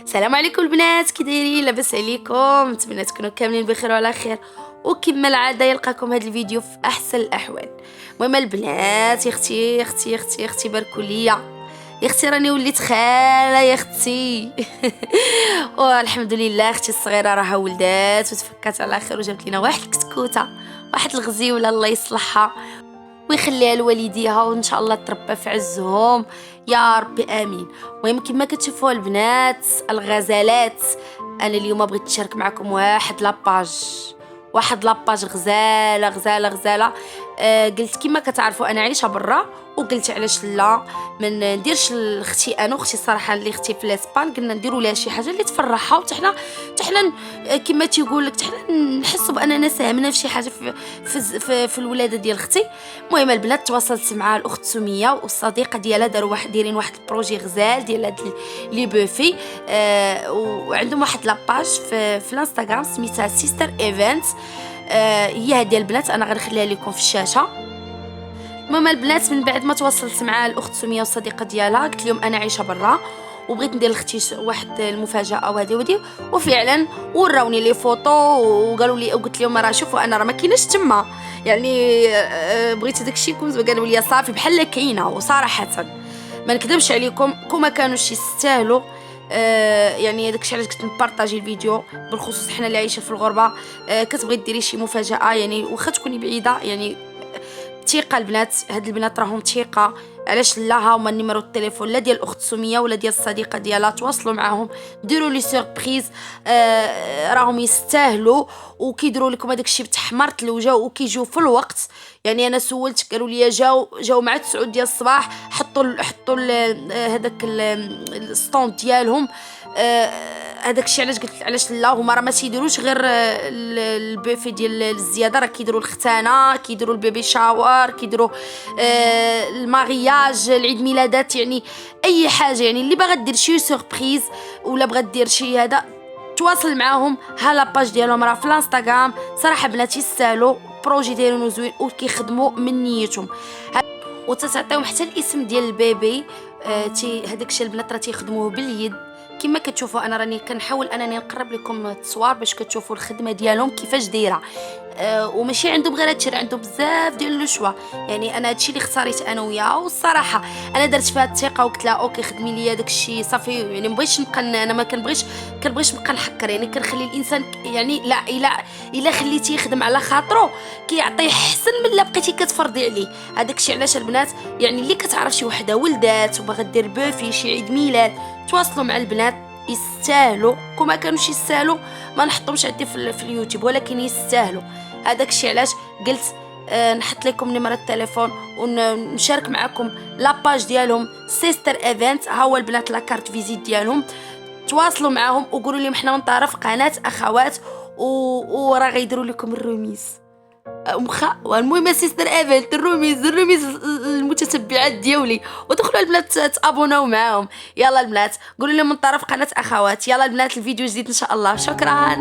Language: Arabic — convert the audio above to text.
السلام عليكم البنات، كي دايرين؟ لاباس عليكم؟ نتمنى تكونوا كاملين بخير وعلى خير، وكما العاده يلقاكم هذا الفيديو في احسن الاحوال. المهم البنات، يا اختي اختي اختي اختي باركوا ليا، يا اختي راني وليت خاله يا اختي. والحمد لله اختي الصغيره راها ولدات وتفكات على خير وجابت لنا واحد الكتكوته، واحد الغزيوله الله يصلحها ويخليها لوالديها، وان شاء الله تربى في عزهم يا ربي امين. المهم كما كتشوفوا البنات الغزالات، انا اليوم بغيت نشارك معكم واحد لاباج غزاله غزاله غزاله. قلت كما كتعرفوا انا عايشه برا، وقلت علاش لا ما نديرش لاختي انا واختي الصراحه اللي اختي في الاسبان، قلنا نديروا لها شي حاجه اللي تفرحها، وتحنا كما تيقول لك تحنا نحسوا باننا ساهمنا في شي حاجه في الولاده ديال اختي. المهم البنات تواصلت مع الاخت سميه والصديقه ديالها، دايرين واحد البروجي غزال ديال هاد لي بوفي. وعندهم واحد لاباج في الانستغرام سميتها سيستر ايفنت. هي هادي البنات انا غنخليها لكم في الشاشه. المهم البنات من بعد ما تواصلت مع الاخت سميه والصديقه ديالها، قلت لهم انا عايشه برا وبغيت ندير لاختي واحد المفاجاه وهذه وفعلا وراوني لي فوطو وقالوا لي، وقلت لهم راه شوفوا انا راه ما كايناش تما، يعني بغيت داكشي يكون، قالوا لي صافي بحال كاينه. وصراحه ما نكذبش عليكم كما كانوش يستاهلوا. يعني داكشي علاش كنت نبارطاجي الفيديو، بالخصوص حنا اللي عايشه في الغربه. كتبغي ديري شي مفاجاه يعني واخا تكوني بعيده، يعني ثقه البنات، هاد البنات راهم ثقه. علاش لا؟ ها هما النيميرو التليفون لا ديال الاخت سميه ولا ديال الصديقه ديالها، تواصلوا معاهم ديروا لي سوربريز. راهم يستاهلوا، وكيديروا لكم هذاك الشيء بتحمرة الوجه وكيجيو في الوقت. يعني انا سولت قالوا لي جاو مع 9 ديال الصباح، حطوا هذاك الستوند ديالهم. هذاك الشيء علاش قلت علاش لا، هما راه ما تيديروش غير البوفي ديال الزياده، راه كيديروا الختانه، كيديروا البيبي شاور، كيديروا المارياج، العيد ميلادات، يعني اي حاجه. يعني اللي باغا دير شي سوربريز ولا بغات دير شي هذا، تواصل معاهم. ها لاباج ديالهم راه في الانستغرام. صراحه بناتي يستاهلوا، بروجي دايرينو زوين وكيخدموا من نيتهم، وتتعطيهم حتى الاسم ديال البيبي. هذاك الشيء البنات راه تيخدموه باليد. كما كتشوفوا انا راني كنحاول انني نقرب لكم التصوير باش كتشوفوا الخدمه ديالهم كيفاش دايره. وماشي عندهم غير هادشي، عندهم بزاف ديال لو شوا. يعني انا هادشي اللي اختاريت انا وياها، والصراحه انا درت فيها الثقه وقلت لها اوكي خدمي لي داك الشيء صافي. يعني مبغيتش نبقى انا ما كنبغيش نبقى نحكر، يعني كنخلي الانسان يعني لا الا خليتيه يخدم على خاطرو كيعطيه احسن من الا بقيتي كتفرضي عليه. هذاك الشيء علاش البنات، يعني اللي كتعرف شي وحده ولدات وباغا دير بوفي شي عيد ميلاد، تواصلوا مع البنات يستاهلوا. كما كانوش يستاهلوا ما نحطهمش عندي في اليوتيوب، ولكن يستاهلوا. هذاك الشيء علاش قلت نحط لكم نمرة التليفون ونشارك معكم لاباج ديالهم سيستر ايفنت. ها هو البنات لاكارت فيزيت ديالهم، تواصلوا معاهم وقولوا لهم حنا من طرف قناه اخوات، وراه غيديروا لكم الروميز والمهم سيستر ايفنت الروميز المتتبعات ديالي، ودخلوا البنات تابوناو معاهم. يلا البنات قولوا لهم من طرف قناه اخوات. يلا البنات الفيديو جديد ان شاء الله. شكرا.